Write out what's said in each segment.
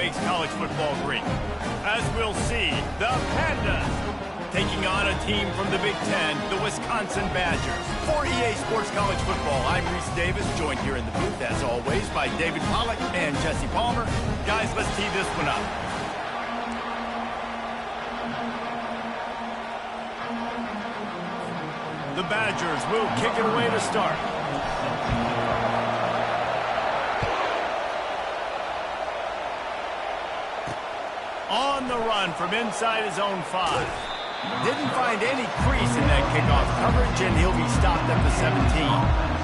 makes college football great. As we'll see, the Pandas taking on a team from the Big Ten, the Wisconsin Badgers. For EA Sports College Football, I'm Reese Davis, joined here in the booth, as always, by David Pollack and Jesse Palmer. Guys, let's tee this one up. The Badgers will kick it away to start. On the run from inside his own 5. Didn't find any crease in that kickoff coverage, and he'll be stopped at the 17.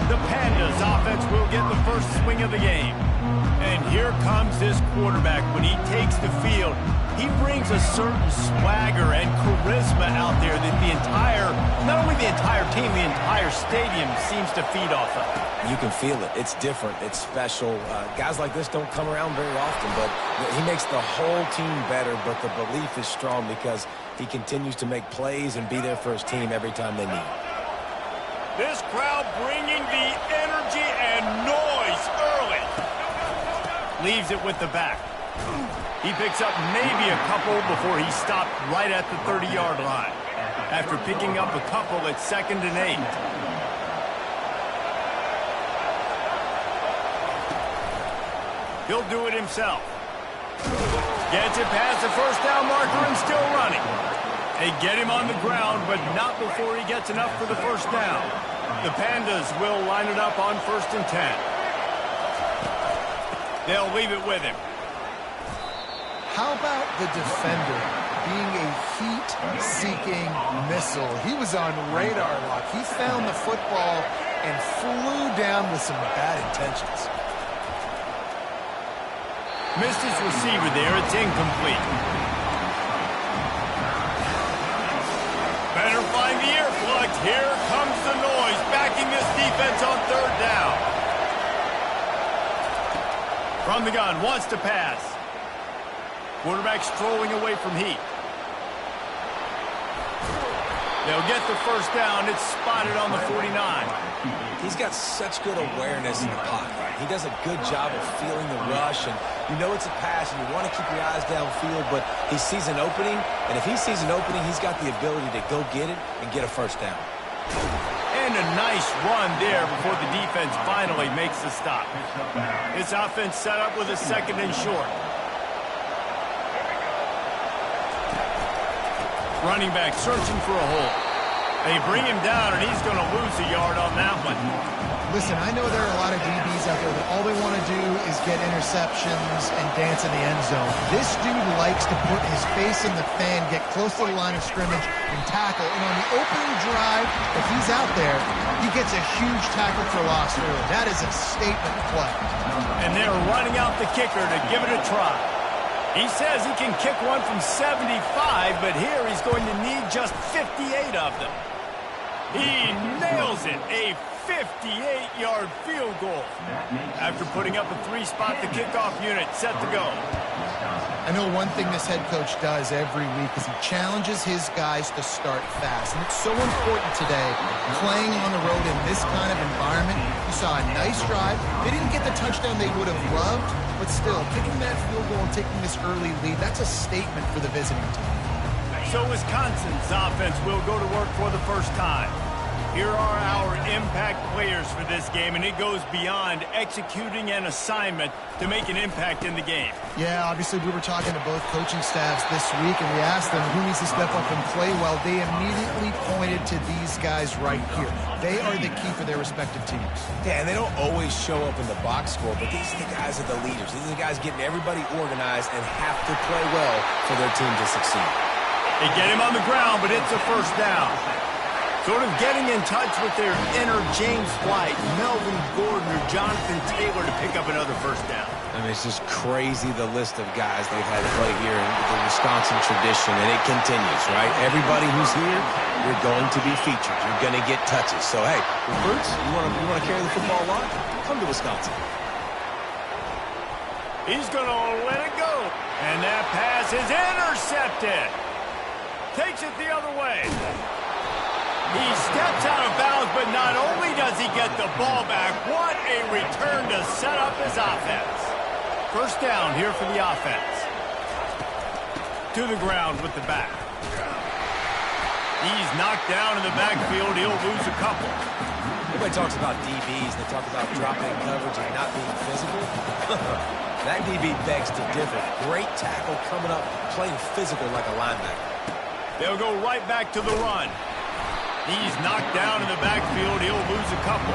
The Pandas offense will get the first swing of the game. And here comes this quarterback. When he takes the field, he brings a certain swagger and charisma out there that not only the entire team, the entire stadium seems to feed off of. You can feel it. It's different. It's special. Guys like this don't come around very often, but he makes the whole team better, but the belief is strong because he continues to make plays and be there for his team every time they need. This crowd bringing the energy and noise early. Leaves it with the back. He picks up maybe a couple before he stopped right at the 30-yard line. After picking up a couple at 2nd and 8. He'll do it himself. Gets it past the first down marker and still running. They get him on the ground, but not before he gets enough for the first down. The Pandas will line it up on 1st and 10. They'll leave it with him. How about the defender being a heat-seeking missile? He was on radar lock. He found the football and flew down with some bad intentions. Missed his receiver there. It's incomplete. Better find the ear plugged. Here comes the noise, backing this defense on 3rd down. From the gun, wants to pass. Quarterback strolling away from heat. They'll get the first down. It's spotted on the 49. He's got such good awareness in the pocket. He does a good job of feeling the rush, and you know it's a pass, and you want to keep your eyes downfield, but he sees an opening, and if he sees an opening, he's got the ability to go get it and get a first down. And a nice run there before the defense finally makes the stop. This offense set up with a 2nd and short. Running back searching for a hole. They bring him down, and he's going to lose a yard on that one. Listen, I know there are a lot of DBs out there that all they want to do is get interceptions and dance in the end zone. This dude likes to put his face in the fan, get close to the line of scrimmage, and tackle. And on the opening drive, if he's out there, he gets a huge tackle for loss early. That is a statement play. And they're running out the kicker to give it a try. He says he can kick one from 75, but here he's going to need just 58 of them. He nails it, a 58-yard field goal. After putting up a 3-spot, the kickoff unit set to go. I know one thing this head coach does every week is he challenges his guys to start fast. And it's so important today, playing on the road in this kind of environment. You saw a nice drive. They didn't get the touchdown they would have loved, but still, kicking that field goal and taking this early lead, that's a statement for the visiting team. So Wisconsin's offense will go to work for the first time. Here are our impact players for this game, and it goes beyond executing an assignment to make an impact in the game. Yeah, obviously we were talking to both coaching staffs this week, and we asked them who needs to step up and play well. They immediately pointed to these guys right here. They are the key for their respective teams. Yeah, and they don't always show up in the box score, but these are the guys that are the leaders. These are the guys getting everybody organized and have to play well for their team to succeed. They get him on the ground, but it's a first down. Sort of getting in touch with their inner James White, Melvin Gordon, or Jonathan Taylor to pick up another first down. I mean, it's just crazy the list of guys they've had to play here in the Wisconsin tradition, and it continues, right? Everybody who's here, you're going to be featured. You're going to get touches. So, hey, recruits, you want to carry the football along? Come to Wisconsin. He's going to let it go. And that pass is intercepted. Takes it the other way. He steps out of bounds, but not only does he get the ball back, what a return to set up his offense. First down here for the offense. To the ground with the back. He's knocked down in the backfield. He'll lose a couple. Everybody talks about DBs. They talk about dropping coverage and not being physical. That DB begs to differ. Great tackle coming up, playing physical like a linebacker. They'll go right back to the run. He's knocked down in the backfield. He'll lose a couple.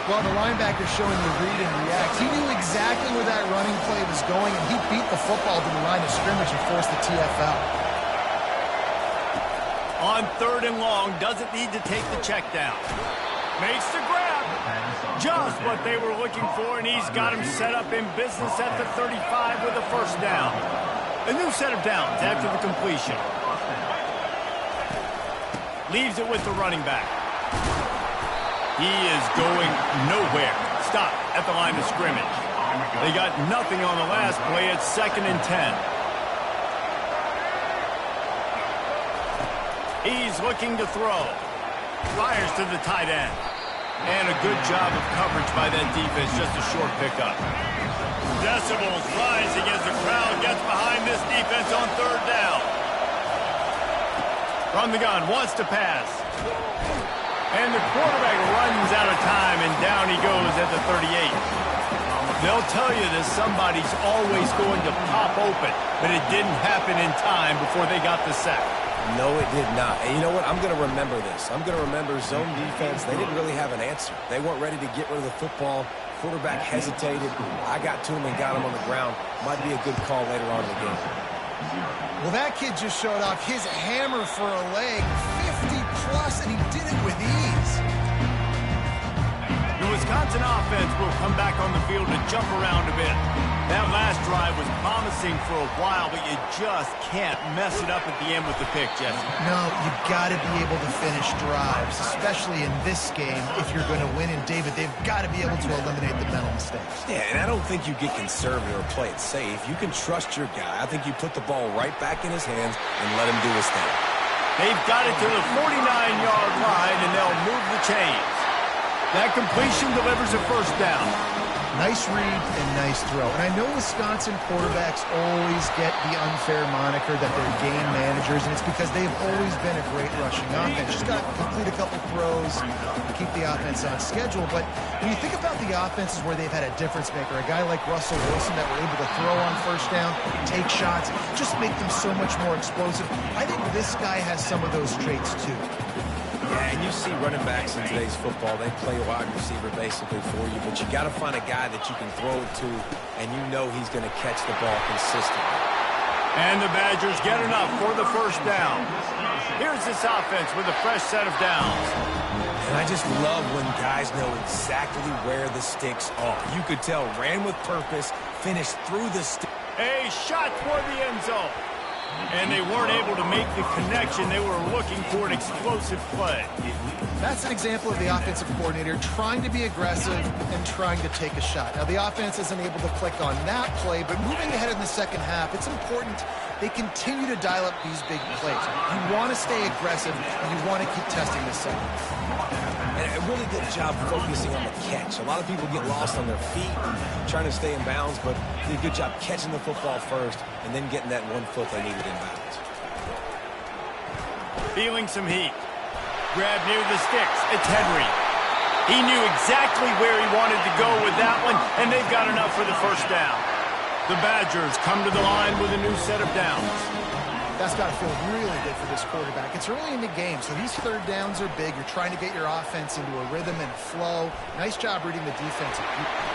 Well, the linebacker's showing the read and react. He knew exactly where that running play was going, and he beat the football to the line of scrimmage and forced the TFL. On 3rd and long, doesn't need to take the check down. Makes the grab. Just what they were looking for, and he's got him set up in business at the 35 with a first down. A new set of downs after the completion. Leaves it with the running back. He is going nowhere. Stop at the line of scrimmage. They got nothing on the last play. It's 2nd and 10. He's looking to throw. Fires to the tight end. And a good job of coverage by that defense. Just a short pickup. Decibels rising as the crowd gets behind this defense on 3rd down. From the gun, wants to pass. And the quarterback runs out of time, and down he goes at the 38. They'll tell you that somebody's always going to pop open, but it didn't happen in time before they got the sack. No, it did not. And you know what? I'm going to remember this. I'm going to remember zone defense. They didn't really have an answer. They weren't ready to get rid of the football. Quarterback hesitated. I got to him and got him on the ground. Might be a good call later on in the game. Well, that kid just showed off his hammer for a leg, 50-plus, and he did it with ease. The Wisconsin offense will come back on the field to jump around a bit. That last drive was promising for a while, but you just can't mess it up at the end with the pick, Jesse. No, you got to be able to finish drives, especially in this game if you're going to win. And, David, they've got to be able to eliminate the mental mistakes. Yeah, and I don't think you get conservative or play it safe. You can trust your guy. I think you put the ball right back in his hands and let him do his thing. They've got it to the 49-yard line, and they'll move the chains. That completion delivers a first down. Nice read and nice throw. And I know Wisconsin quarterbacks always get the unfair moniker that they're game managers, and it's because they've always been a great rushing offense. Just got to complete a couple throws, keep the offense on schedule. But when you think about the offenses where they've had a difference maker, a guy like Russell Wilson that were able to throw on first down, take shots, just make them so much more explosive. I think this guy has some of those traits too. Yeah, and you see running backs in today's football, they play a wide receiver basically for you, but you got to find a guy that you can throw it to, and you know he's going to catch the ball consistently. And the Badgers get enough for the first down. Here's this offense with a fresh set of downs. And I just love when guys know exactly where the sticks are. You could tell, ran with purpose, finished through the stick. A shot toward the end zone. And they weren't able to make the connection. They were looking for an explosive play. That's an example of the offensive coordinator trying to be aggressive and trying to take a shot. Now, the offense isn't able to click on that play, but moving ahead in the second half, it's important they continue to dial up these big plays. You want to stay aggressive, and you want to keep testing this second. And a really good job focusing on the catch. A lot of people get lost on their feet, trying to stay in bounds, but did a good job catching the football first and then getting that 1 foot they needed in bounds. Feeling some heat. Grab near the sticks. It's Henry. He knew exactly where he wanted to go with that one, and they've got enough for the first down. The Badgers come to the line with a new set of downs. That's got to feel really good for this quarterback. It's early in the game, so these third downs are big. You're trying to get your offense into a rhythm and flow. Nice job reading the defense.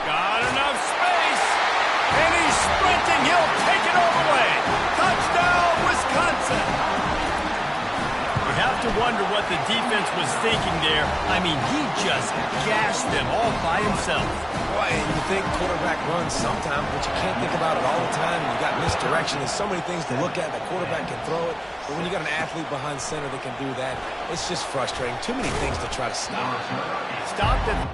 Got enough space, and he's sprinting. He'll take it all the way. Touchdown, Wisconsin. You have to wonder what the defense was thinking there. I mean, he just gashed them all by himself. Boy, you think quarterback runs sometimes, but you can't think about it all the time. You got misdirection. There's so many things to look at. The quarterback can throw it, but when you got an athlete behind center that can do that, it's just frustrating. Too many things to try to stop. Stopped it.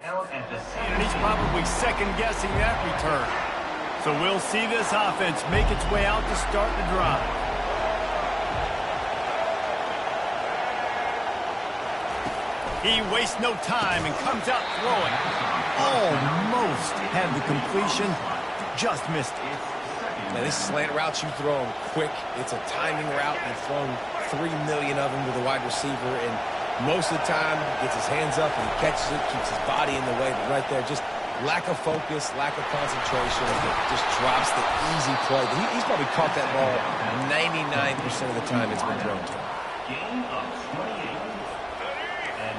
And he's probably second-guessing that return. So we'll see this offense make its way out to start the drive. He wastes no time and comes out throwing. Almost had the completion, just missed it. Now, this slant route you throw them quick. It's a timing route. You've thrown 3 million of them to the wide receiver, and most of the time gets his hands up and he catches it, keeps his body in the way. But right there, just lack of focus, lack of concentration, just drops the easy play. He's probably caught that ball 99% of the time it's been thrown to him.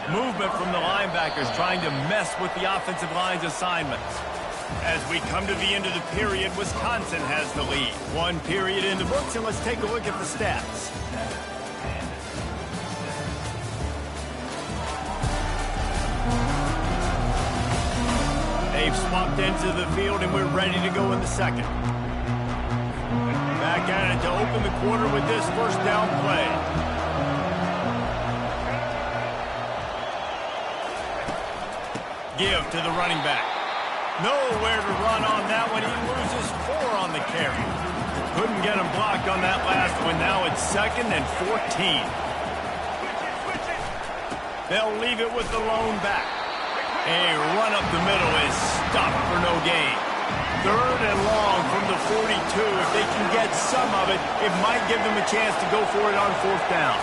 Movement from the linebackers trying to mess with the offensive line's assignments. As we come to the end of the period, Wisconsin has the lead. 1 period in the books, and let's take a look at the stats. They've swapped into the field, and we're ready to go in the second. Back at it to open the quarter with this first down play. Give to the running back. Nowhere to run on that one. He loses 4 on the carry. Couldn't get him blocked on that last one. Now it's 2nd and 14. They'll leave it with the lone back. A run up the middle is stopped for no gain. 3rd and long from the 42. If they can get some of it, it might give them a chance to go for it on 4th down.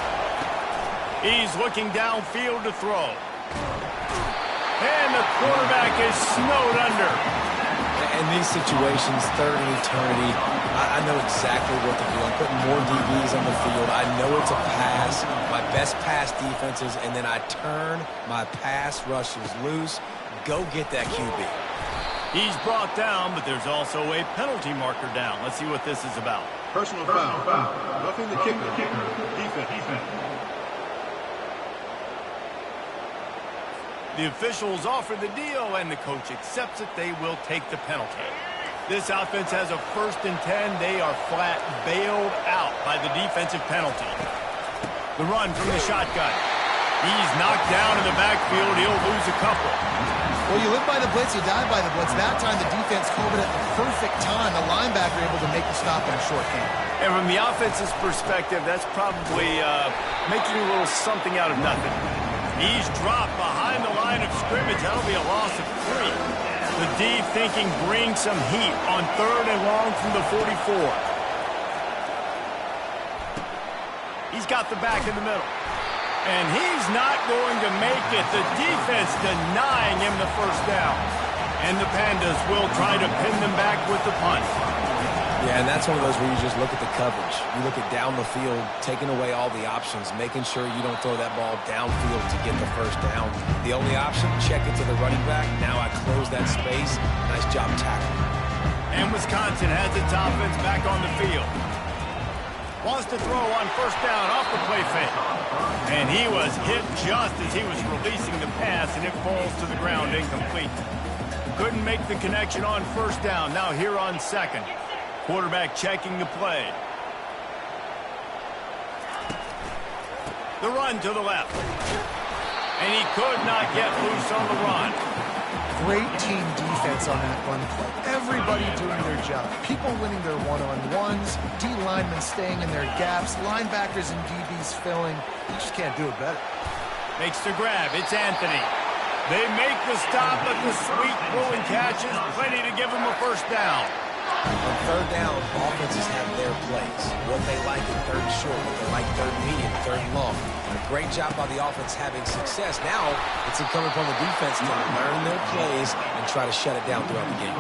He's looking downfield to throw. And the quarterback is snowed under. In these situations, 3rd and eternity, I know exactly what to do. I'm putting more DBs on the field. I know it's a pass, my best pass defenses, and then I turn my pass rushers loose. Go get that QB. He's brought down, but there's also a penalty marker down. Let's see what this is about. Personal foul. Roughing the kicker. Defense. The officials offer the deal, and the coach accepts it. They will take the penalty. This offense has a 1st and 10. They are flat bailed out by the defensive penalty. The run from the shotgun. He's knocked down in the backfield. He'll lose a couple. Well, you live by the blitz, you die by the blitz. That time the defense called it at the perfect time. The linebacker able to make the stop in a short game. And from the offense's perspective, that's probably making a little something out of nothing. He's dropped behind the line of scrimmage. That'll be a loss of 3. The D thinking bring some heat on 3rd and long from the 44. He's got the back in the middle. And he's not going to make it. The defense denying him the 1st down. And the Pandas will try to pin them back with the punt. Yeah, and that's one of those where you just look at the coverage. You look at down the field, taking away all the options, making sure you don't throw that ball downfield to get the 1st down. The only option, check it to the running back. Now I close that space. Nice job tackling. And Wisconsin has its offense back on the field. Wants to throw on 1st down off the play fake. And he was hit just as he was releasing the pass, and it falls to the ground incomplete. Couldn't make the connection on 1st down. Now here on 2nd. Quarterback checking the play. The run to the left. And he could not get loose on the run. Great team defense on that run play. Everybody doing their job. People winning their one-on-ones. D linemen staying in their gaps. Linebackers and DBs filling. You just can't do it better. Makes the grab. It's Anthony. They make the stop, but the sweet throwing catch is plenty to give him a 1st down. On 3rd down, offenses have their plays. What they like in 3rd and short, what they like 3rd and medium, 3rd and long. A great job by the offense having success. Now, it's incumbent upon the defense to learn their plays and try to shut it down throughout the game.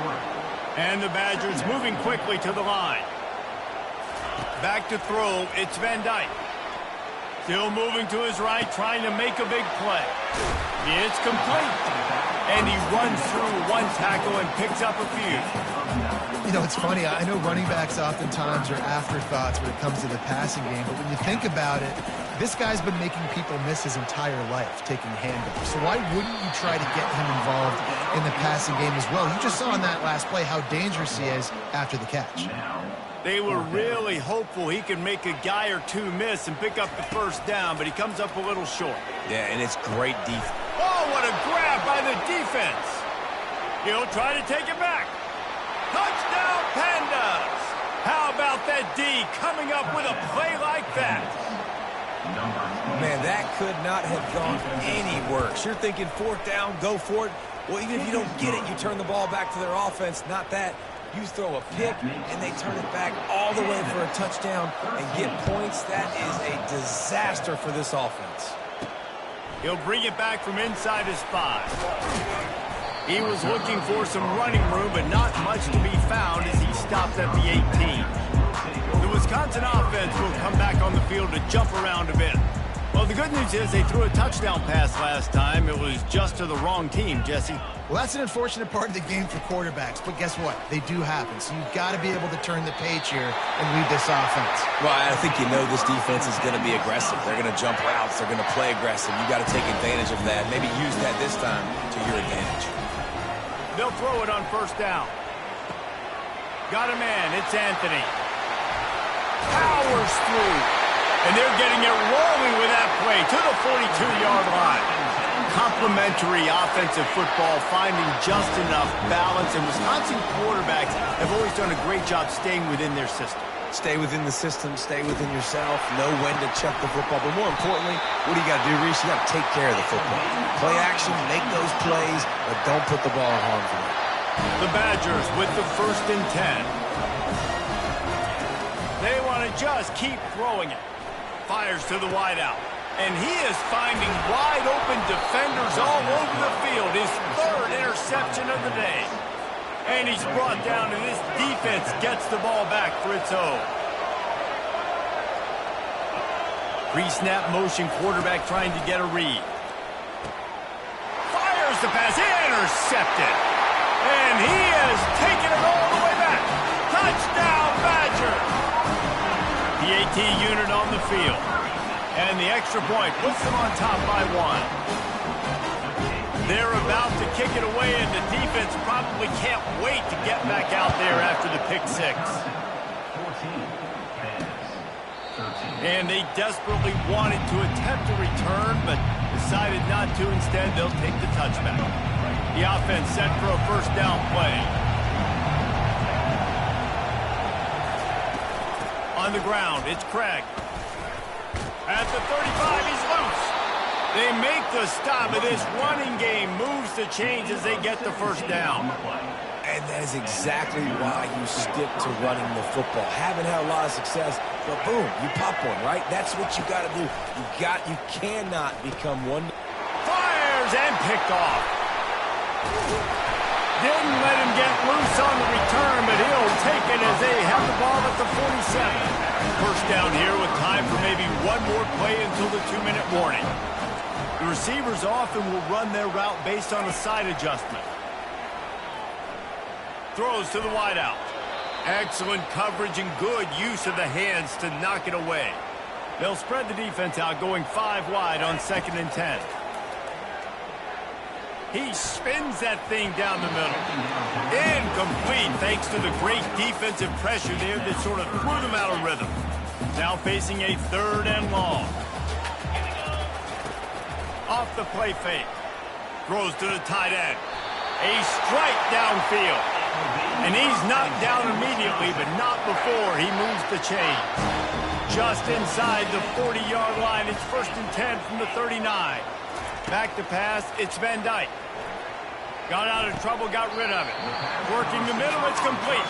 And the Badgers moving quickly to the line. Back to throw, it's Van Dyke. Still moving to his right, trying to make a big play. It's complete. And he runs through 1 tackle and picks up a few. You know, it's funny. I know running backs oftentimes are afterthoughts when it comes to the passing game, but when you think about it, this guy's been making people miss his entire life taking handoffs. So why wouldn't you try to get him involved in the passing game as well? You just saw in that last play how dangerous he is after the catch. They were really hopeful he could make a guy or 2 miss and pick up the 1st down, but he comes up a little short. Yeah, and it's great defense. Oh, what a grab by the defense. He'll try to take it back. Touchdown, Pandas. How about that D coming up with a play like that? Man, that could not have gone any worse. You're thinking fourth down, go for it. Well, even if you don't get it, you turn the ball back to their offense. Not that. You throw a pick, and they turn it back all the way for a touchdown and get points. That is a disaster for this offense. He'll bring it back from inside his 5. He was looking for some running room, but not much to be found as he stopped at the 18. The Wisconsin offense will come back on the field to jump around a bit. Well, the good news is they threw a touchdown pass last time. It was just to the wrong team, Jesse. Well, that's an unfortunate part of the game for quarterbacks, but guess what? They do happen, so you've got to be able to turn the page here and lead this offense. Well, I think you know this defense is going to be aggressive. They're going to jump routes. They're going to play aggressive. You got to take advantage of that. Maybe use that this time to your advantage. They'll throw it on first down. Got a man. It's Anthony. Powers through. And they're getting it rolling with that play to the 42-yard line. Complementary offensive football, finding just enough balance. And Wisconsin quarterbacks have always done a great job staying within their system. Stay within the system, stay within yourself, know when to check the football. But more importantly, what do you got to do, Reese? You got to take care of the football. Play action, make those plays, but don't put the ball in harm's way. The Badgers with the 1st and 10. They want to just keep throwing it. Fires to the wideout. And he is finding wide-open defenders all over the field. His 3rd interception of the day. And he's brought down, and this defense gets the ball back for its own. Pre-snap motion quarterback trying to get a read. Fires the pass. Intercepted. And he has taken it all the way back. Touchdown, Badgers. The AT unit on the field. And the extra point puts them on top by 1. They're about to kick it away, and the defense probably can't wait to get back out there after the pick 6. And they desperately wanted to attempt a return, but decided not to. Instead, they'll take the touchback. The offense set for a first down play. On the ground, it's Craig. At the 35, he's loose. They make the stop, and this running game moves the chains as they get the first down. And that is exactly why you stick to running the football. Haven't had a lot of success, but boom, you pop one, right? That's what you got to do. You cannot become one. Fires and picked off. Didn't let him get loose on the return, but he'll take it as they have the ball at the 47. First down here with time for maybe one more play until the 2-minute warning. The receivers often will run their route based on a side adjustment. Throws to the wideout. Excellent coverage and good use of the hands to knock it away. They'll spread the defense out, going 5 wide on 2nd and 10. He spins that thing down the middle. Incomplete thanks to the great defensive pressure there that sort of threw them out of rhythm. Now facing a 3rd and long. Off the play fake. Throws to the tight end. A strike downfield. And he's knocked down immediately, but not before he moves the chain. Just inside the 40-yard line, it's 1st and 10 from the 39. Back to pass, it's Van Dyke. Got out of trouble, got rid of it. Working the middle, it's complete.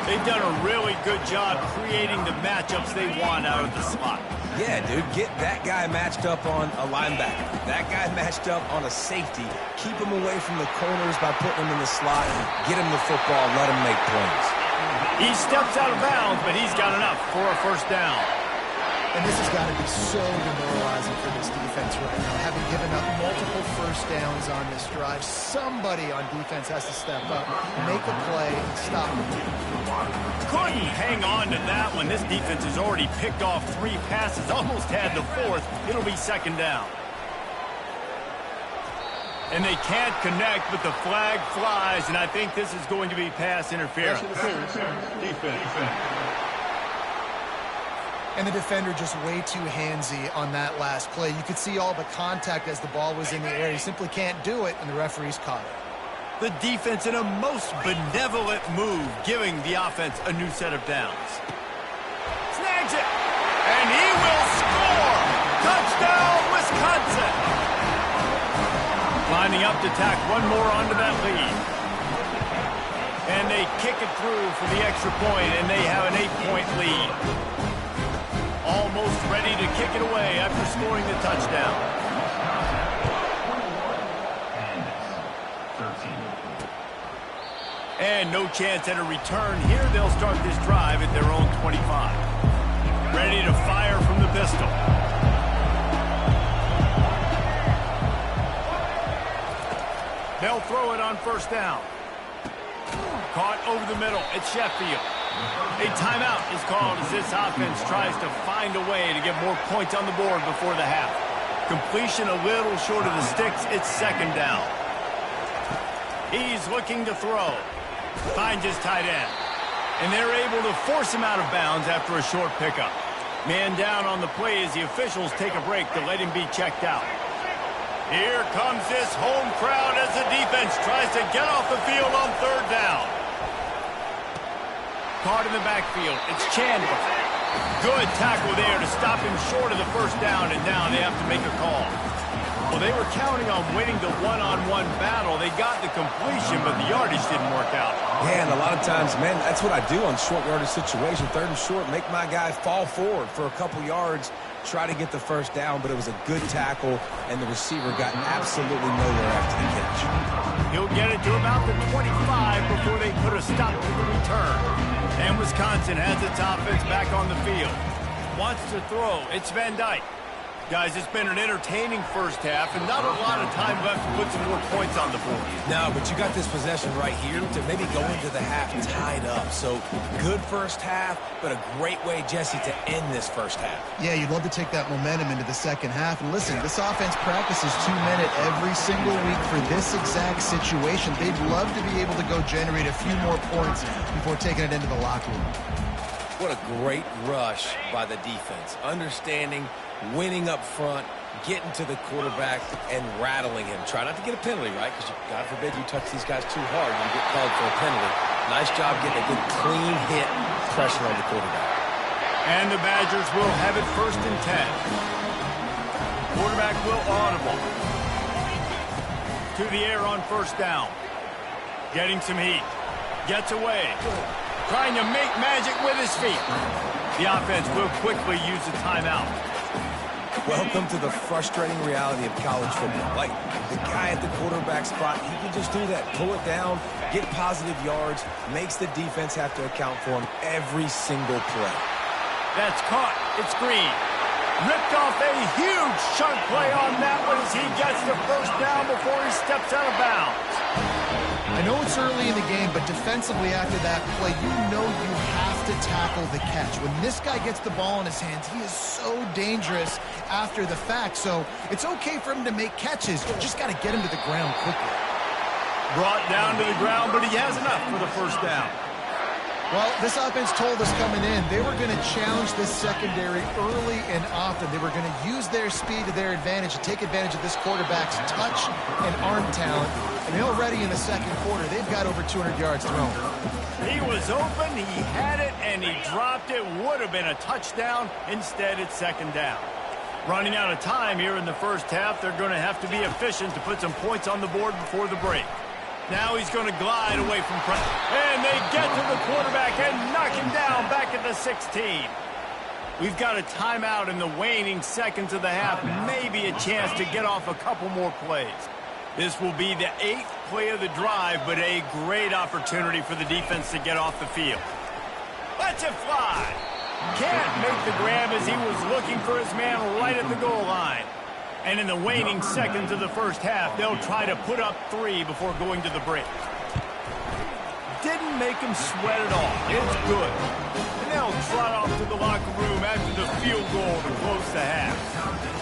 They've done a really good job creating the matchups they want out of the slot. Yeah, dude, get that guy matched up on a linebacker. That guy matched up on a safety. Keep him away from the corners by putting him in the slot. Get him the football, let him make plays. He steps out of bounds, but he's got enough for a first down. And this has got to be so demoralizing for this defense right now. Having given up multiple first downs on this drive, somebody on defense has to step up, make a play, and stop them. Couldn't hang on to that one. This defense has already picked off 3 passes, almost had the 4th. It'll be 2nd down. And they can't connect, but the flag flies, and I think this is going to be pass interference. Defense. And the defender just way too handsy on that last play. You could see all the contact as the ball was in the air. He simply can't do it, and the referees caught it. The defense in a most benevolent move, giving the offense a new set of downs. Snags it, and he will score! Touchdown, Wisconsin! Lining up to tack one more onto that lead. And they kick it through for the extra point, and they have an 8-point lead. Almost ready to kick it away after scoring the touchdown. And no chance at a return here. They'll start this drive at their own 25. Ready to fire from the pistol. They'll throw it on first down. Caught over the middle. It's Sheffield. A timeout is called as this offense tries to find a way to get more points on the board before the half. Completion a little short of the sticks. It's second down. He's looking to throw. Finds his tight end. And they're able to force him out of bounds after a short pickup. Man down on the play as the officials take a break to let him be checked out. Here comes this home crowd as the defense tries to get off the field on third down. Caught in the backfield. It's Chandler. Good tackle there to stop him short of the first down, and now they have to make a call. Well, they were counting on winning the one-on-one battle. They got the completion, but the yardage didn't work out. Yeah, and a lot of times, man, that's what I do on short yardage situation. Third and short, make my guy fall forward for a couple yards, try to get the first down, but it was a good tackle, and the receiver got absolutely nowhere after the catch. He'll get it to about the 25 before they put a stop to the return. And Wisconsin has its offense back on the field. Wants to throw. It's Van Dyke. Guys, it's been an entertaining first half and not a lot of time left to put some more points on the board. No, but you got this possession right here to maybe go into the half tied up. So good first half, but a great way, Jesse, to end this first half. Yeah, you'd love to take that momentum into the second half. And listen, this offense practices 2-minute every single week for this exact situation. They'd love to be able to go generate a few more points before taking it into the locker room. What a great rush by the defense. Understanding, winning up front, getting to the quarterback, and rattling him. Try not to get a penalty, right? Because God forbid you touch these guys too hard and you get called for a penalty. Nice job getting a good clean hit, pressure on the quarterback. And the Badgers will have it 1st and 10. Quarterback will audible. To the air on first down. Getting some heat. Gets away. Trying to make magic with his feet. The offense will quickly use the timeout. Welcome to the frustrating reality of college football. Like, the guy at the quarterback spot, he can just do that. Pull it down, get positive yards, makes the defense have to account for him every single play. That's caught. It's Green. Ripped off a huge chunk play on that one as he gets the first down before he steps out of bounds. I know it's early in the game, but defensively after that play, you know you have to tackle the catch. When this guy gets the ball in his hands, he is so dangerous after the fact. So it's okay for him to make catches. You just got to get him to the ground quickly. Brought down to the ground, but he has enough for the first down. Well, this offense told us coming in they were going to challenge this secondary early and often. They were going to use their speed to their advantage and take advantage of this quarterback's touch and arm talent. And already in the second quarter, they've got over 200 yards thrown. He was open, he had it, and he dropped it. Would have been a touchdown. Instead, it's second down. Running out of time here in the first half, they're going to have to be efficient to put some points on the board before the break. Now he's going to glide away from pressure. And they get to the quarterback and knock him down back at the 16. We've got a timeout in the waning seconds of the half. Maybe a chance to get off a couple more plays. This will be the 8th play of the drive, but a great opportunity for the defense to get off the field. Let's it fly. Can't make the grab as he was looking for his man right at the goal line. And in the waning seconds of the first half, they'll try to put up 3 before going to the break. Didn't make him sweat at all. It's good. And they'll trot off to the locker room after the field goal to close the half.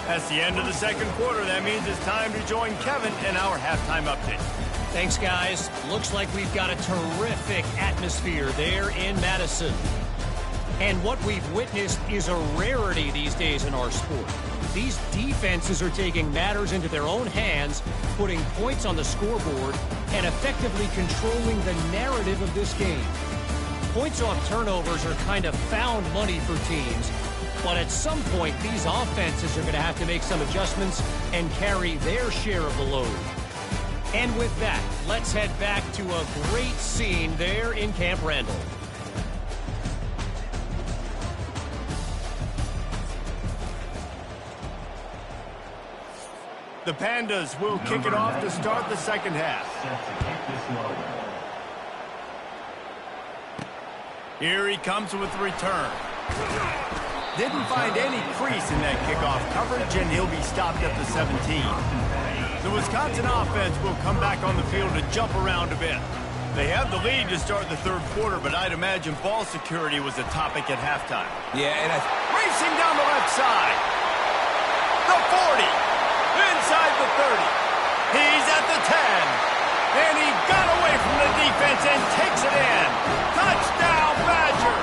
That's the end of the second quarter. That means it's time to join Kevin in our halftime update. Thanks, guys. Looks like we've got a terrific atmosphere there in Madison. And what we've witnessed is a rarity these days in our sport. These defenses are taking matters into their own hands, putting points on the scoreboard, and effectively controlling the narrative of this game. Points off turnovers are kind of found money for teams, but at some point, these offenses are going to have to make some adjustments and carry their share of the load. And with that, let's head back to a great scene there in Camp Randall. The Pandas will kick it off to start the second half. Here he comes with the return. Didn't find any crease in that kickoff coverage, and he'll be stopped at the 17. The Wisconsin offense will come back on the field to jump around a bit. They have the lead to start the third quarter, but I'd imagine ball security was a topic at halftime. Yeah, and racing down the left side. The 40. Inside the 30. He's at the 10. And he got away from the defense and takes it in. Touchdown, Badger.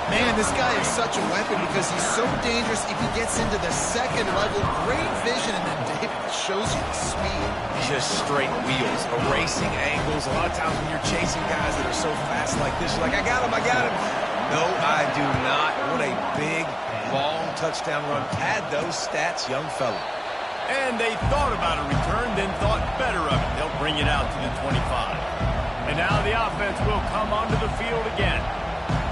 Man, this guy is such a weapon because he's so dangerous if he gets into the second level. Great vision, and then David shows you the speed. just straight wheels, erasing angles. A lot of times when you're chasing guys that are so fast like this, you're like, I got him, I got him. No, I do not. What a big, long touchdown run. Pad those stats, young fella. And they thought about a return, then thought better of it. They'll bring it out to the 25. And now the offense will come onto the field again.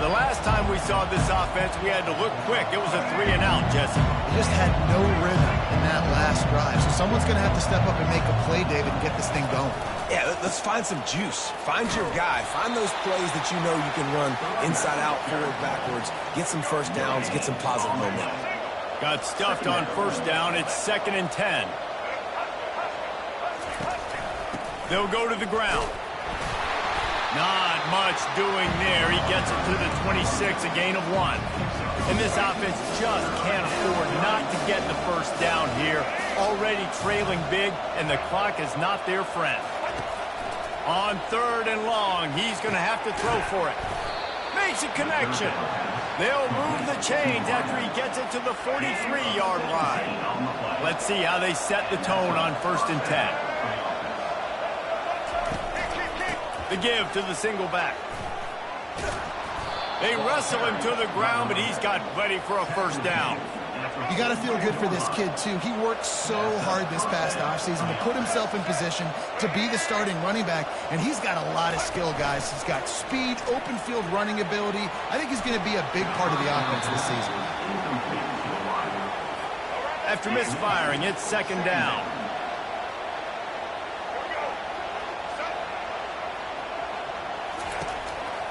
The last time we saw this offense, we had to look quick. It was a 3-and-out, Jesse. They just had no rhythm in that last drive. So someone's going to have to step up and make a play, David, and get this thing going. Yeah, let's find some juice. Find your guy. Find those plays that you know you can run inside out, forward, backwards. Get some first downs. Get some positive momentum. Got stuffed on first down. It's 2nd and 10. They'll go to the ground. Not much doing there. He gets it to the 26, a gain of 1. And this offense just can't afford not to get the first down here. Already trailing big, and the clock is not their friend. On 3rd and long, he's going to have to throw for it. Makes a connection. They'll move the chains after he gets it to the 43-yard line. Let's see how they set the tone on 1st and 10. The give to the single back. They wrestle him to the ground, but he's got plenty for a first down. You got to feel good for this kid, too. He worked so hard this past offseason to put himself in position to be the starting running back, and he's got a lot of skill, guys. He's got speed, open field running ability. I think he's going to be a big part of the offense this season. After misfiring, it's 2nd down.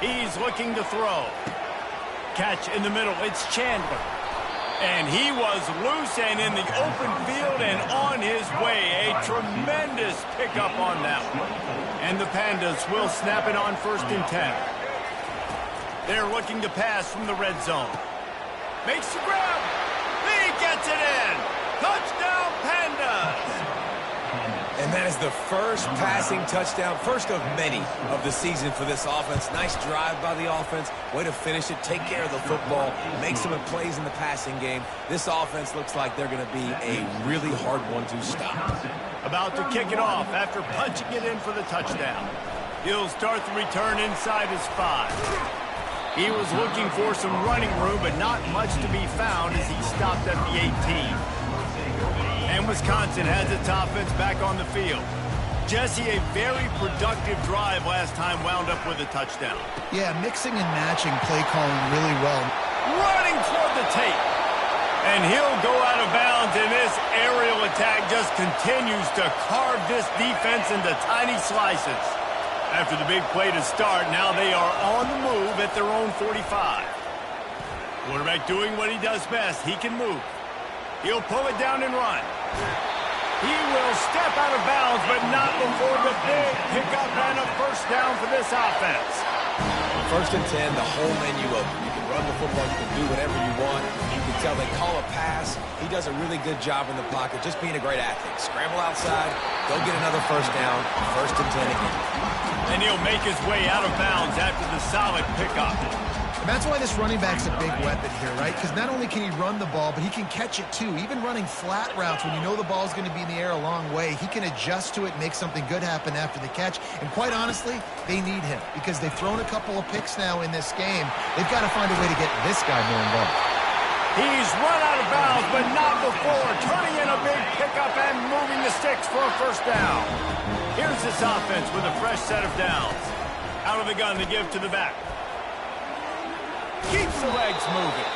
He's looking to throw. Catch in the middle. It's Chandler. And he was loose and in the open field and on his way. A tremendous pickup on that one. And the Pandas will snap it on 1st and 10. They're looking to pass from the red zone. Makes the grab. He gets it in. Touchdown, Pandas. And that is the first passing touchdown, first of many of the season for this offense. Nice drive by the offense. Way to finish it, take care of the football, make some plays in the passing game. This offense looks like they're going to be a really hard one to stop. About to kick it off after punching it in for the touchdown. He'll start the return inside his 5. He was looking for some running room, but not much to be found as he stopped at the 18. And Wisconsin has its offense back on the field. Jesse, a very productive drive last time wound up with a touchdown. Yeah, mixing and matching play calling really well. Running toward the tape. And he'll go out of bounds, and this aerial attack just continues to carve this defense into tiny slices. After the big play to start, now they are on the move at their own 45. Quarterback doing what he does best. He can move. He'll pull it down and run. He will step out of bounds, but not before the big pickup and a first down for this offense. 1st and 10, the whole menu open. You can run the football, you can do whatever you want. You can tell they call a pass. He does a really good job in the pocket, just being a great athlete. Scramble outside, go get another first down, 1st and 10 again. And he'll make his way out of bounds after the solid pickup. And that's why this running back's a big weapon here, right? Because not only can he run the ball, but he can catch it too. Even running flat routes when you know the ball's going to be in the air a long way, he can adjust to it and make something good happen after the catch. And quite honestly, they need him because they've thrown a couple of picks now in this game. They've got to find a way to get this guy more involved. He's run out of bounds, but not before turning in a big pickup and moving the sticks for a first down. Here's this offense with a fresh set of downs. Out of the gun to give to the back. Keeps the legs moving.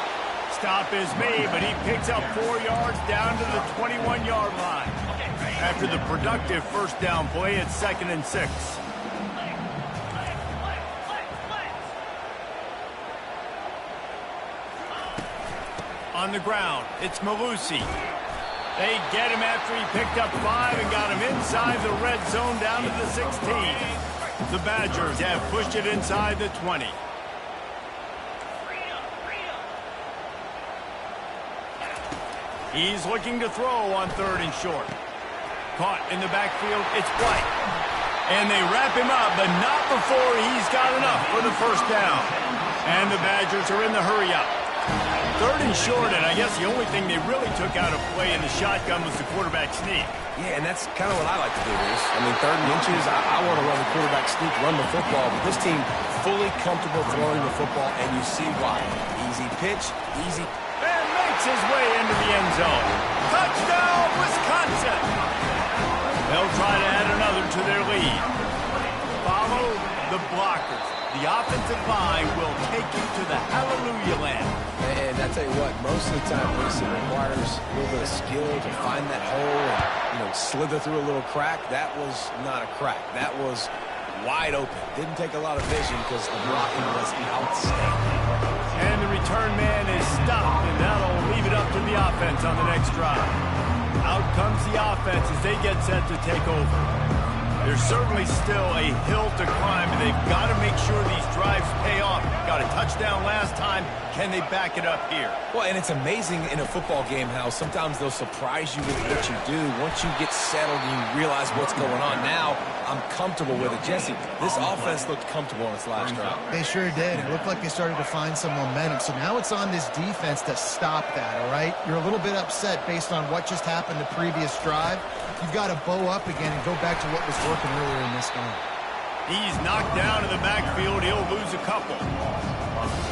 Stop is made, but he picks up 4 yards down to the 21-yard line. After the productive first down play, it's 2nd and 6. On the ground, it's Malusi. They get him after he picked up 5 and got him inside the red zone down to the 16. The Badgers have pushed it inside the 20. He's looking to throw on 3rd and short. Caught in the backfield, it's White. And they wrap him up, but not before he's got enough for the first down. And the Badgers are in the hurry-up. 3rd and short, and I guess the only thing they really took out of play in the shotgun was the quarterback sneak. Yeah, and that's kind of what I like to do, Reese. I mean, 3rd and inches, I want to run the quarterback sneak, run the football, but this team fully comfortable throwing the football, and you see why. Easy pitch, easy. And makes his way into the end zone. Touchdown, Wisconsin! They'll try to add another to their lead. Follow the blockers. The offensive line will take you to the hallelujah land. And I tell you what, most of the time, Reese, it requires a little bit of skill to find that hole and, slither through a little crack. That was not a crack. That was wide open. Didn't take a lot of vision because the blocking was outstanding. And the return man is stopped, and that'll leave it up to the offense on the next drive. Out comes the offense as they get set to take over. There's certainly still a hill to climb, and they've got to make sure these drives pay off. Got a touchdown last time. Can they back it up here? Well, and it's amazing in a football game how sometimes they'll surprise you with what you do. Once you get settled and you realize what's going on. Now, I'm comfortable with it. Jesse, this offense looked comfortable on its last drive. They sure did. It looked like they started to find some momentum. So now it's on this defense to stop that, all right? You're a little bit upset based on what just happened the previous drive. You've got to bow up again and go back to what was working earlier in this game. He's knocked down in the backfield. He'll lose a couple.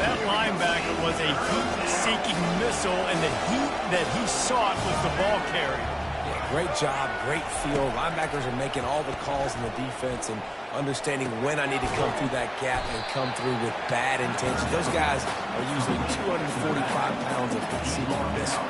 That linebacker was a heat-seeking missile, and the heat that he sought was the ball carrier. Yeah, great job, great feel. Linebackers are making all the calls in the defense and understanding when I need to come through that gap and come through with bad intentions. Those guys are usually 245 pounds of conceiving missile.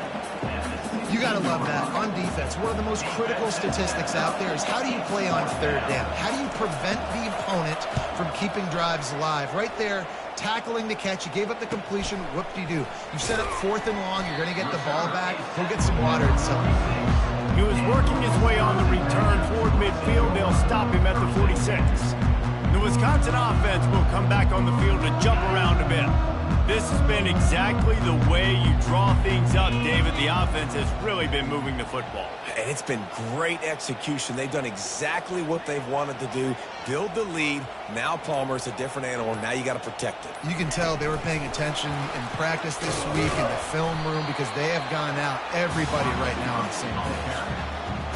You got to love that. On defense, one of the most critical statistics out there is how do you play on 3rd down? How do you prevent the opponent from keeping drives alive? Right there, tackling the catch. You gave up the completion. Whoop-de-doo. You set up 4th and long. You're going to get the ball back. Go get some water and something. He was working his way on the return toward midfield. They'll stop him at the 46. The Wisconsin offense will come back on the field to jump around a bit. This has been exactly the way you draw things up, David. The offense has really been moving the football. And it's been great execution. They've done exactly what they've wanted to do. Build the lead. Now Palmer's a different animal. Now you got to protect it. You can tell they were paying attention in practice this week in the film room because they have gone out, everybody right now, on the same page.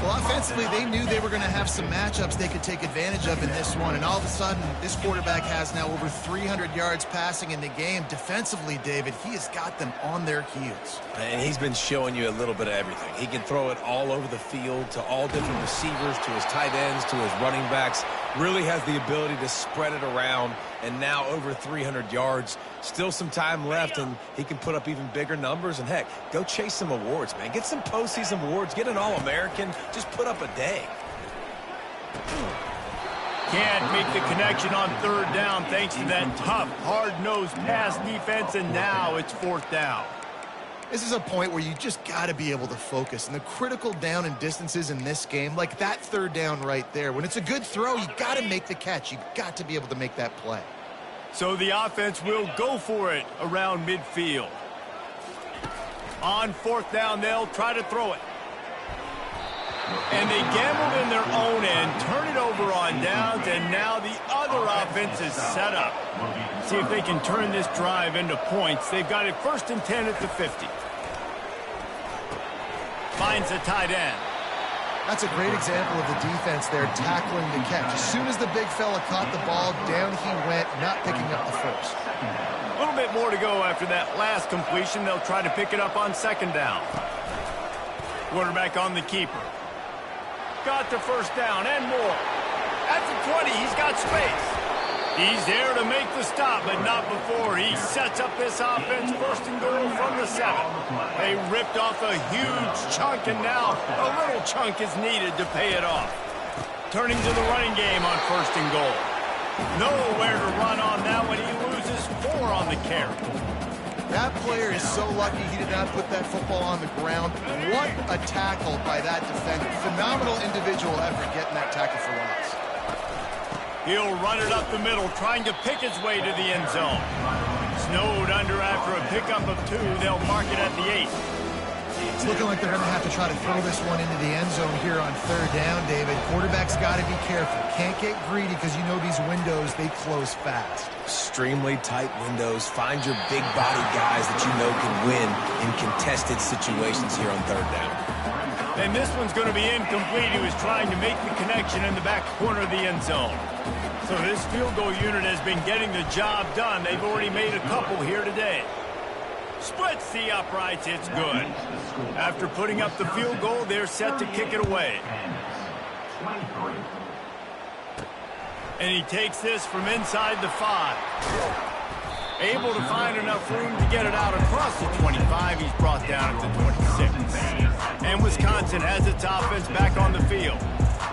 Well, offensively, they knew they were going to have some matchups they could take advantage of in this one, and all of a sudden, this quarterback has now over 300 yards passing in the game. Defensively, David, he has got them on their heels. And he's been showing you a little bit of everything. He can throw it all over the field to all different receivers, to his tight ends, to his running backs. Really has the ability to spread it around, and now over 300 yards. Still some time left, and he can put up even bigger numbers. And, heck, go chase some awards, man. Get some postseason awards. Get an All-American. Just put up a day. Can't make the connection on 3rd down thanks to that tough, hard-nosed pass defense, and now it's 4th down. This is a point where you just got to be able to focus. And the critical down and distances in this game, like that 3rd down right there, when it's a good throw, you got to make the catch. You got to be able to make that play. So the offense will go for it around midfield. On 4th down, they'll try to throw it. And they gambled in their own end, turn it over on downs, and now the other offense is set up. See if they can turn this drive into points. They've got it 1st and 10 at the 50. Finds the tight end. That's a great example of the defense there tackling the catch. As soon as the big fella caught the ball, down he went, not picking up the first. A little bit more to go after that last completion. They'll try to pick it up on 2nd down. Quarterback on the keeper. Got the 1st down and more. At the 20, he's got space. He's there to make the stop, but not before he sets up this offense 1st and goal from the 7. They ripped off a huge chunk, and now a little chunk is needed to pay it off. Turning to the running game on 1st and goal. Nowhere to run on that one. He loses 4 on the carry. That player is so lucky he did not put that football on the ground. What a tackle by that defender. Phenomenal individual effort getting that tackle for loss. He'll run it up the middle, trying to pick his way to the end zone. Snowed under after a pickup of 2. They'll mark it at the 8. It's looking like they're going to have to try to throw this one into the end zone here on 3rd down, David. Quarterback's got to be careful. Can't get greedy because you know these windows, they close fast. Extremely tight windows. Find your big body guys that you know can win in contested situations here on 3rd down. And this one's going to be incomplete. He was trying to make the connection in the back corner of the end zone. So this field goal unit has been getting the job done. They've already made a couple here today. Splits the uprights. It's good. After putting up the field goal, they're set to kick it away. And he takes this from inside the 5. Able to find enough room to get it out across the 25. He's brought down at the 26. And Wisconsin has its offense back on the field.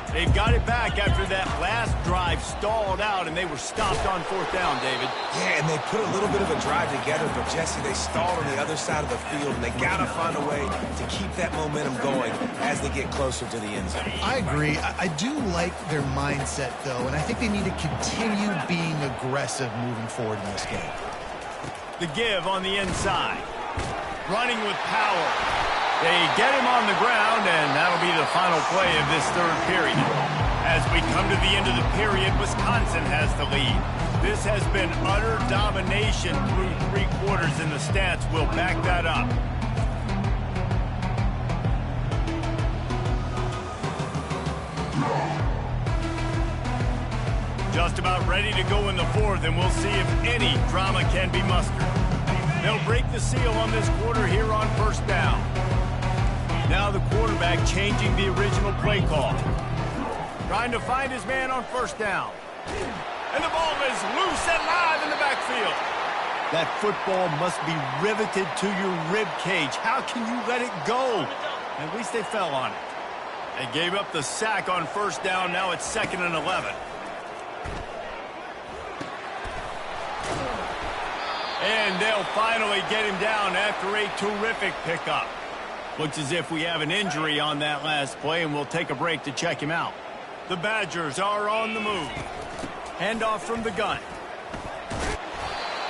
They've got it back after that last drive stalled out, and they were stopped on 4th down, David. Yeah, and they put a little bit of a drive together, but, Jesse, they stalled on the other side of the field, and they got to find a way to keep that momentum going as they get closer to the end zone. I agree. I do like their mindset, though, and I think they need to continue being aggressive moving forward in this game. The give on the inside. Running with power. They get him on the ground, and that'll be the final play of this 3rd period. As we come to the end of the period, Wisconsin has the lead. This has been utter domination through 3 quarters, and the stats will back that up. Just about ready to go in the 4th, and we'll see if any drama can be mustered. They'll break the seal on this quarter here on 1st down. Now the quarterback changing the original play call. Trying to find his man on 1st down. And the ball is loose and live in the backfield. That football must be riveted to your rib cage. How can you let it go? At least they fell on it. They gave up the sack on 1st down. Now it's 2nd and 11. And they'll finally get him down after a terrific pickup. Looks as if we have an injury on that last play, and we'll take a break to check him out. The Badgers are on the move. Handoff from the gun.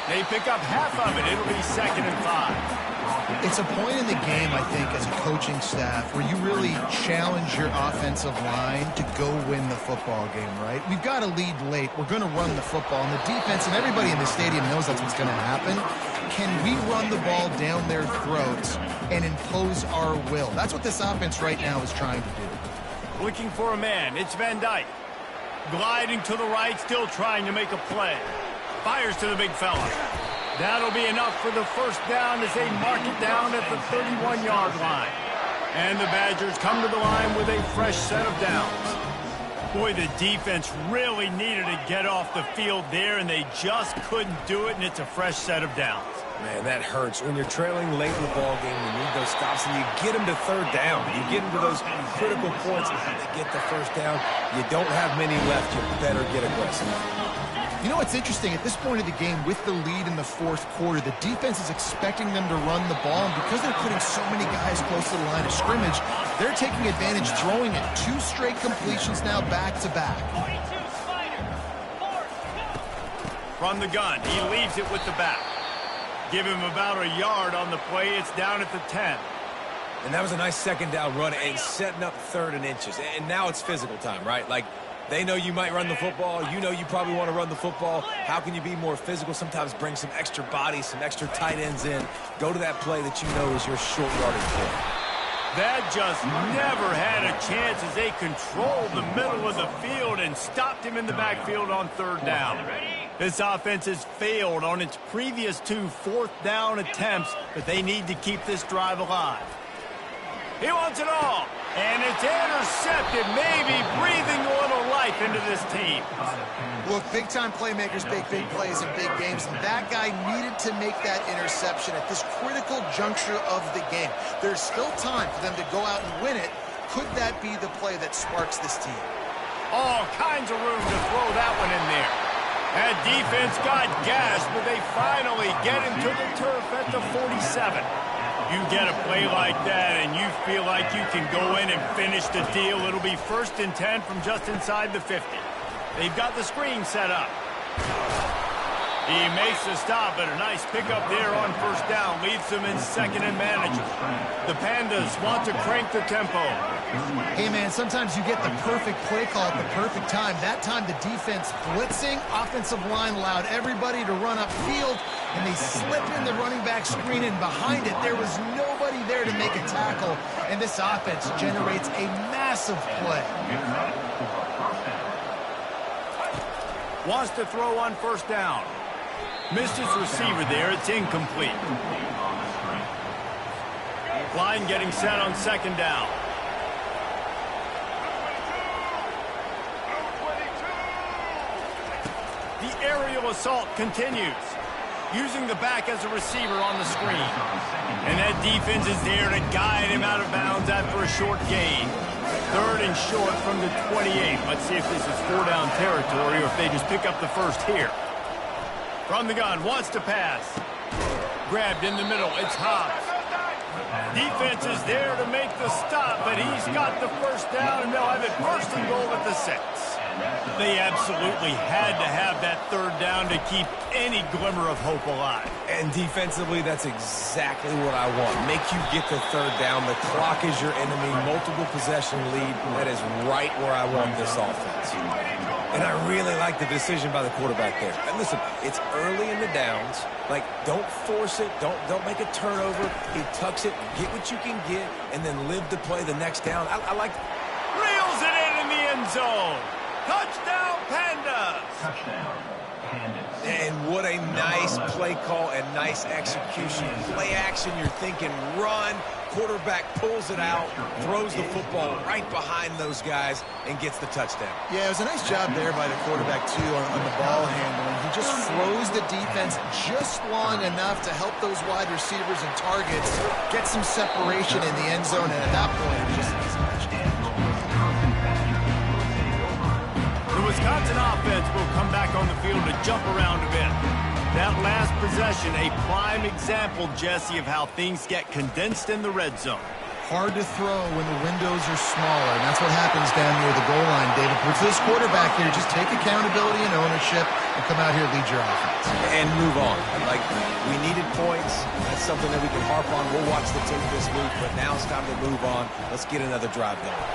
They pick up half of it. It'll be 2nd and 5. It's a point in the game, I think, as a coaching staff, where you really challenge your offensive line to go win the football game, right? We've got to lead late. We're going to run the football. And the defense and everybody in the stadium knows that's what's going to happen. Can we run the ball down their throats and impose our will? That's what this offense right now is trying to do. Looking for a man. It's Van Dyke. Gliding to the right, still trying to make a play. Fires to the big fella. That'll be enough for the 1st down as they mark it down at the 31-yard line. And the Badgers come to the line with a fresh set of downs. Boy, the defense really needed to get off the field there, and they just couldn't do it, and it's a fresh set of downs. Man, that hurts. When you're trailing late in the ball game, you need those stops, and you get them to 3rd down. You get into those critical points, and they get the 1st down. You don't have many left. You better get aggressive. You know what's interesting? At this point of the game, with the lead in the 4th quarter, the defense is expecting them to run the ball, and because they're putting so many guys close to the line of scrimmage, they're taking advantage, throwing it 2 straight completions now back-to-back. From the gun, he leaves it with the back. Give him about a yard on the play. It's down at the 10. And that was a nice second down run and setting up 3rd and inches. And now it's physical time, right? Like, they know you might run the football. You know you probably want to run the football. How can you be more physical? Sometimes bring some extra bodies, some extra tight ends in. Go to that play that you know is your short yardage play. That just never had a chance as they controlled the middle of the field and stopped him in the backfield on 3rd down. This offense has failed on its previous 2 4th-down attempts, but they need to keep this drive alive. He wants it all, and it's intercepted, maybe breathing a little life into this team. Look, big-time playmakers make big plays in big games, and that guy needed to make that interception at this critical juncture of the game. There's still time for them to go out and win it. Could that be the play that sparks this team? All kinds of room to throw that one in there. That defense got gashed, but they finally get him to the turf at the 47. You get a play like that and you feel like you can go in and finish the deal. It'll be 1st and 10 from just inside the 50. They've got the screen set up. He makes the stop, but a nice pickup there on 1st down. Leaves them in 2nd and manageable. The Pandas want to crank the tempo. Hey, man, sometimes you get the perfect play call at the perfect time. That time the defense blitzing, offensive line allowed everybody to run upfield, and they slip in the running back screen, and behind it there was nobody there to make a tackle, and this offense generates a massive play. Wants to throw on 1st down. Missed his receiver there. It's incomplete. Line getting set on 2nd down. The aerial assault continues. Using the back as a receiver on the screen. And that defense is there to guide him out of bounds after a short gain. 3rd and short from the 28. Let's see if this is 4-down territory or if they just pick up the 1st here. From the gun, wants to pass. Grabbed in the middle, it's Hobbs. Defense is there to make the stop, but he's got the 1st down, and they'll have it 1st and goal at the 6. They absolutely had to have that 3rd down to keep any glimmer of hope alive. And defensively, that's exactly what I want. Make you get the 3rd down. The clock is your enemy. Multiple possession lead. That is right where I want this offense. And I really like the decision by the quarterback there. And listen, it's early in the downs. Like, don't force it. Don't make a turnover. He tucks it, get what you can get, and then live to play the next down. I like... Reels it in the end zone. Touchdown, Pandas! Touchdown, Pandas. And what a nice play call and nice execution. Play action, you're thinking run. Quarterback pulls it out, throws the football right behind those guys, and gets the touchdown. Yeah, it was a nice job there by the quarterback, too, on the ball handling. He just froze the defense just long enough to help those wide receivers and targets get some separation in the end zone, and at that point, it was just an easy touchdown. The Wisconsin offense will come back on the field to jump around a bit. That last possession, a prime example, Jesse, of how things get condensed in the red zone. Hard to throw when the windows are smaller, and that's what happens down near the goal line, David. But for this quarterback here, just take accountability and ownership and come out here and lead your offense. And move on. Like, we needed points. That's something that we can harp on. We'll watch the tape this week, but now it's time to move on. Let's get another drive going.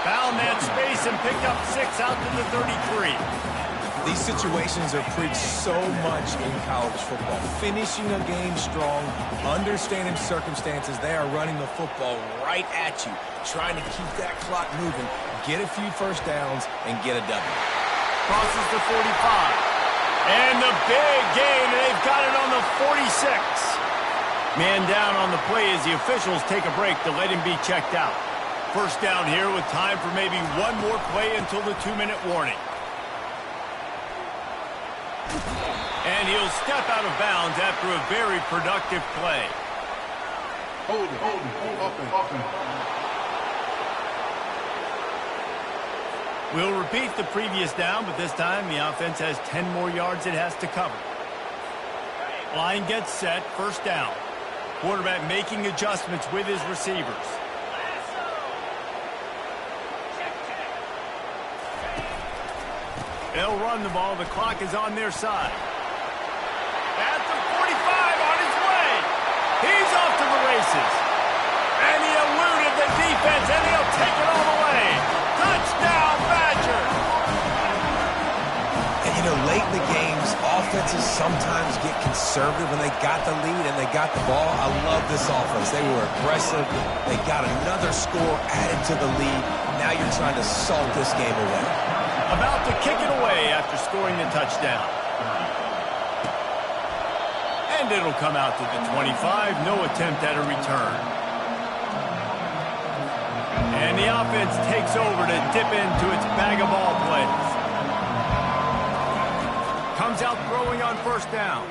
Found that space and picked up 6 out to the 33. These situations are preached so much in college football. Finishing a game strong, understanding circumstances. They are running the football right at you, trying to keep that clock moving, get a few 1st downs, and get a W. Crosses the 45. And the big gain, and they've got it on the 46. Man down on the play as the officials take a break to let him be checked out. 1st down here with time for maybe one more play until the 2-minute warning. And he'll step out of bounds after a very productive play. Hold it. Offense. We'll repeat the previous down, but this time the offense has 10 more yards it has to cover. Line gets set, 1st down. Quarterback making adjustments with his receivers. They'll run the ball. The clock is on their side. At the 45, on his way. He's off to the races. defense, and he'll take it all the way. Touchdown, Badgers! And, you know, late in the games, offenses sometimes get conservative when they got the lead and they got the ball. I love this offense. They were aggressive. They got another score added to the lead. Now you're trying to salt this game away. About to kick it away after scoring the touchdown. And it'll come out to the 25. No attempt at a return. And the offense takes over to dip into its bag of ball plays. Comes out throwing on first down.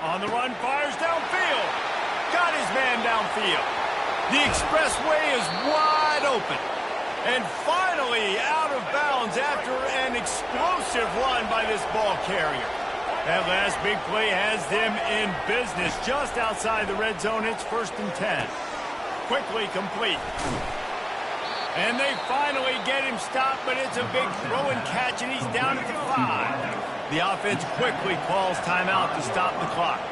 On the run, fires downfield. Got his man downfield. The expressway is wide open. And finally out of bounds after an explosive run by this ball carrier. That last big play has them in business just outside the red zone. It's 1st and 10. Quickly complete. And they finally get him stopped, but it's a big throw and catch, and he's down at the 5. The offense quickly calls timeout to stop the clock.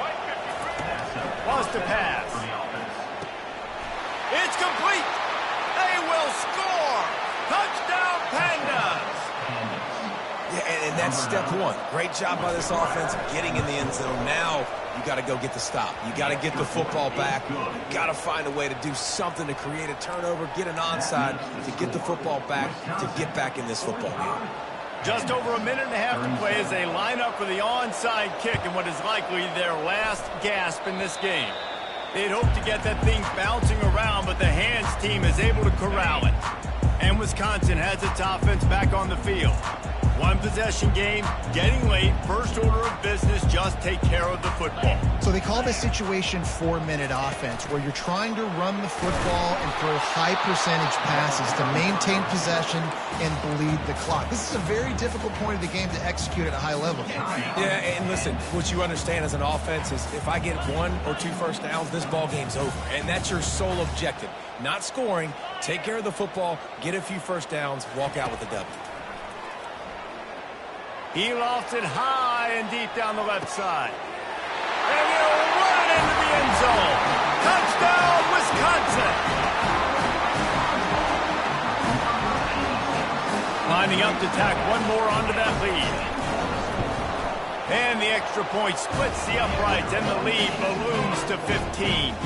Wants to pass. It's complete. They will score. Touchdown, Pandas. Yeah, and that's step one. Great job by this offense getting in the end zone. Now you got to go get the stop. You got to get the football back. You got to find a way to do something to create a turnover, get an onside, to get the football back, to get back in this football game. Just over a minute and a half to play as they line up for the onside kick in what is likely their last gasp in this game. They'd hoped to get that thing bouncing around, but the hands team is able to corral it. And Wisconsin has its offense back on the field. One possession game, getting late, first order of business, just take care of the football. So they call this situation 4-minute offense, where you're trying to run the football and throw high percentage passes to maintain possession and bleed the clock. This is a very difficult point of the game to execute at a high level. Yeah, and listen, what you understand as an offense is if I get 1 or 2 first downs, this ball game's over. And that's your sole objective. Not scoring, take care of the football, get a few first downs, walk out with a W. He lofts it high and deep down the left side. And he'll run it into the end zone. Touchdown, Wisconsin! Lining up to tack one more onto that lead. And the extra point splits the uprights, and the lead balloons to 15.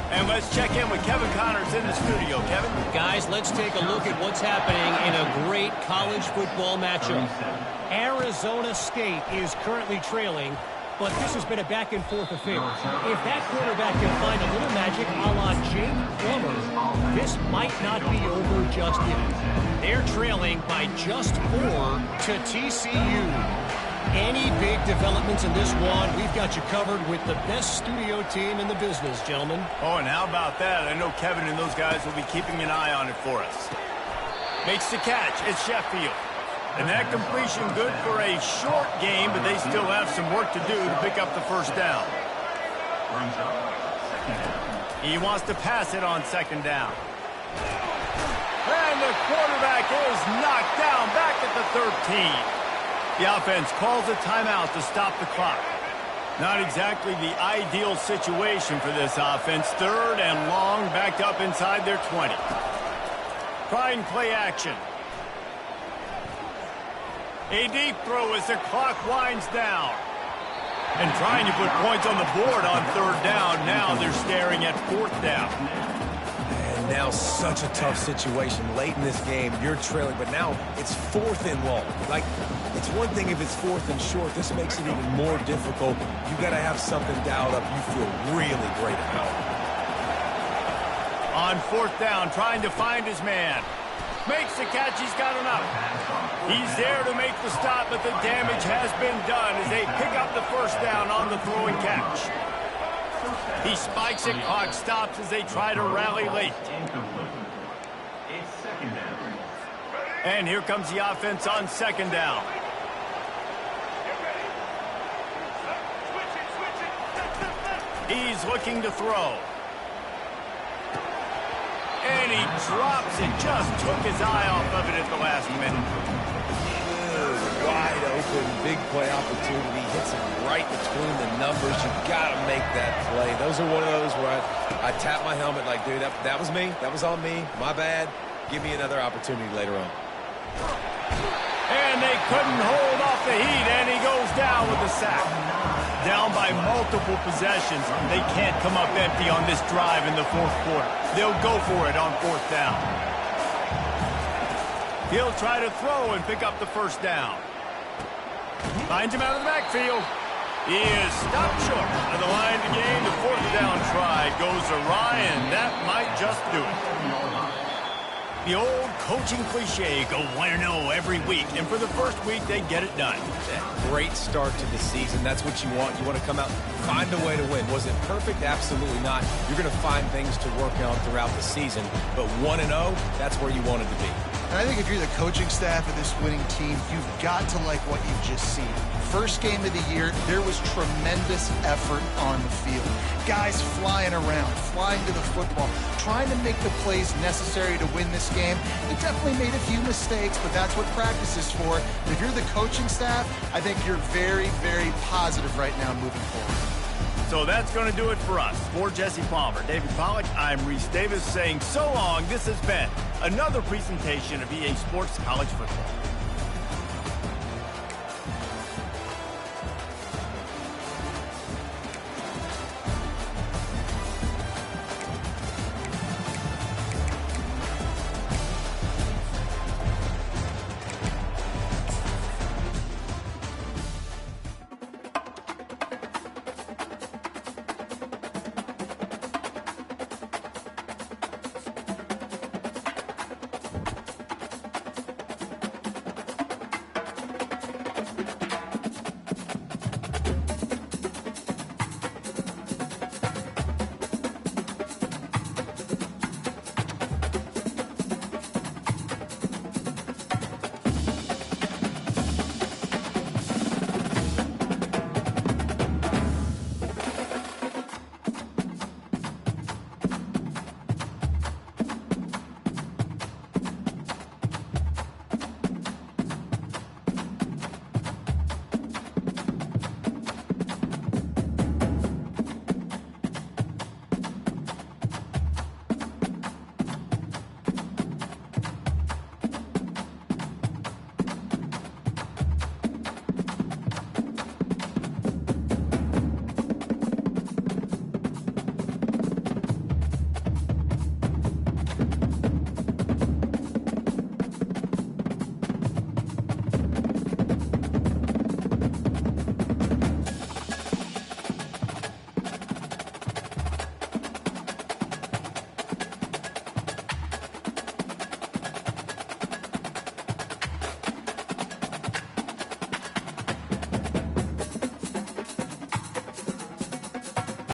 And let's check in with Kevin Connors in the studio. Kevin? Guys, let's take a look at what's happening in a great college football matchup. Arizona State is currently trailing, but this has been a back-and-forth affair. If that quarterback can find a little magic a la Jake Plummer, this might not be over just yet. They're trailing by just 4 to TCU. Any big developments in this one, we've got you covered with the best studio team in the business, gentlemen. Oh, and how about that? I know Kevin and those guys will be keeping an eye on it for us. Makes the catch. It's Sheffield. And that completion good for a short game, but they still have some work to do to pick up the first down. He wants to pass it on second down. And the quarterback is knocked down back at the 13. The offense calls a timeout to stop the clock. Not exactly the ideal situation for this offense. 3rd and long, backed up inside their 20. Trying play action. A deep throw as the clock winds down. And trying to put points on the board on 3rd down. Now they're staring at 4th down. And now such a tough situation. Late in this game, you're trailing, but now it's 4th and long. Like, it's one thing if it's 4th and short. This makes it even more difficult. You got to have something dialed up you feel really great about. On 4th down, trying to find his man. Makes the catch. He's got enough. He's there to make the stop, but the damage has been done as they pick up the first down on the throw and catch. He spikes it. Clock stops as they try to rally late. It's 2nd down. And here comes the offense on 2nd down. He's looking to throw. And he drops it. Just took his eye off of it at the last minute. wide open, big play opportunity, hits him right between the numbers. You got to make that play. Those are one of those where I tap my helmet like, dude, that was me. That was on me. My bad. Give me another opportunity later on. And they couldn't hold off the heat, and he goes down with the sack. Down by multiple possessions. They can't come up empty on this drive in the fourth quarter. They'll go for it on fourth down. He'll try to throw and pick up the first down. Finds him out of the backfield. He is stopped short of the line to gain. The fourth down try goes awry, and that might just do it. The old coaching cliche, go 1-0 every week, and for the first week, they get it done. Great start to the season. That's what you want. You want to come out, find a way to win. Was it perfect? Absolutely not. You're going to find things to work on throughout the season, but 1-0, that's where you wanted to be. And I think if you're the coaching staff of this winning team, you've got to like what you've just seen. First game of the year, there was tremendous effort on the field. Guys flying around, flying to the football, trying to make the plays necessary to win this game. They definitely made a few mistakes, but that's what practice is for. If you're the coaching staff, I think you're very, very positive right now moving forward. So that's going to do it for us. For Jesse Palmer, David Pollack, I'm Reese Davis saying so long. This has been another presentation of EA Sports College Football.